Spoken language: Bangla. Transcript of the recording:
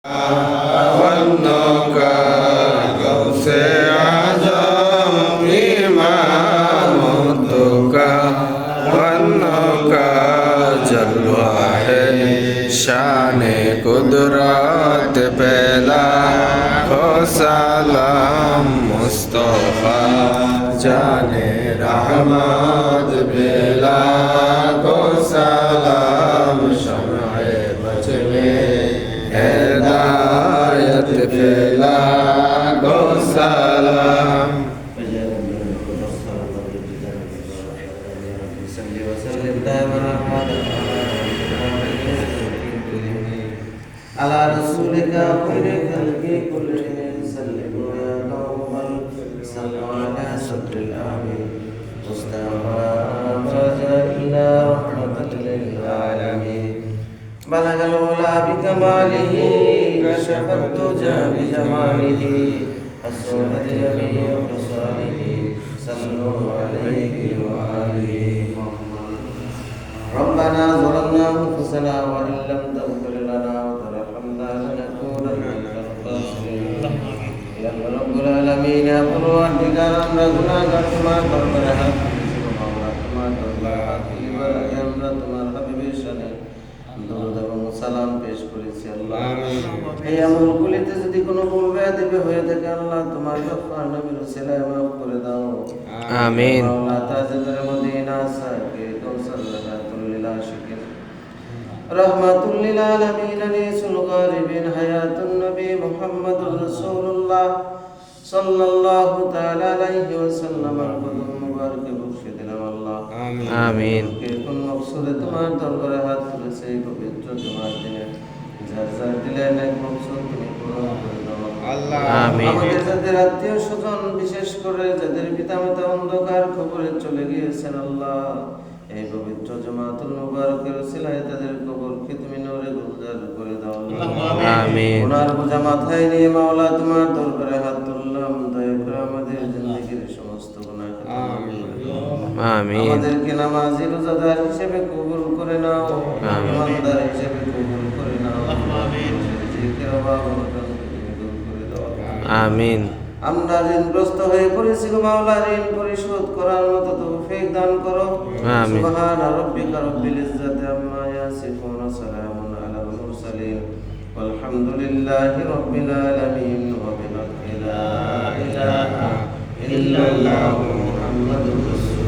का गौसे आजम इमाम का जलवा है शान कुदरत पहला खो सलाम मुस्तफा जाने रहमत बेला को सलाम शम्ए बच में हिदायत फैला को सलाम على رسولك خير خلق كلهم سلموا يا قوم صلوا على صدر الامين مصطفى فرجا الى رحمة للعالمين بلغ العلا بكماله كشف الدجى بجماله حسن جميع خصاله صلوا عليه وآله ربنا ظلمنا انفسنا وان لم تغفر لنا وترحمنا لنكونن من الخاسرين يا رب العالمين يا پروردگار আমরা গুনাহগার তোমার দরবারে হাত তুলেছি মাওলা তোমার দরবারে হাত তুলিবার আগে আমরা তোমার হাবিবের শানে দরুদ এবং সালাম পেশ করেছি আল্লাহ এই আমলগুলিতে যদি কোনো ভুল ব্যাধি হয়ে থাকে আল্লাহ তোমার গফফার নবীর ওসিলায় মাফ করে দাও আমিন মাওলা তাজদার মদিনা সাকে কৌসর রাহাতুল লিল আশিকিন রাহমাতুল লিল আলামিন আনিসুল গারিবিন হায়াতুন নবী মুহাম্মদুর রাসূলুল্লাহ সাল্লাল্লাহু তাআলা আলাইহি ওয়াসাল্লাম কদম মুবারকে বখশে দিলাম আল্লাহ আমিন কোন মকসুদে তোমার দরবারে হাত তুলেছে এই পবিত্র জুমার দিনে যার যার দিলে নেক মকসুদ তুমি পূরণ করে দাও আল্লাহ আমিন আমাদের যাদের আত্মীয় স্বজন বিশেষ করে যাদের পিতামাতা অন্ধকার কবরে চলে গিয়েছেন আল্লাহ এই পবিত্র জুমাতুল মুবারকের ওসিলায় তাদের কবরকে তুমি নূরে গুলজার করে দাও আমিন গুনার বোঝা মাথায় নিয়ে মাওলা তোমার দরবারে হাত তুললাম দয়া করে আমাদের জিন্দেগীর সমস্ত গুনাহ আমিন আমাদেরকে নামাজি রোজাদার হিসেবে কবুল করে নাও ইমানদার হিসেবে কবুল করে নাও আমিন জিকির অভাব অনটন তুমি দূর করে দাও আমিন আমরা ঋণগ্রস্ত হয়ে পড়েছি গো মাওলা ঋণ পরিশোধ করার মতো তৌফিক দান করো আমিন সুবহান রাব্বিকা রব্বিল ইজ্জাতি আম্মা ইয়াসিফুন ওয়া সালামুন আলাল মুরসালিন ওয়ালহামদুলিল্লাহি রাব্বিল আলামিন ওয়া বিলা ইলাহা ইল্লাল্লাহু মুহাম্মাদুর রাসূলুল্লাহ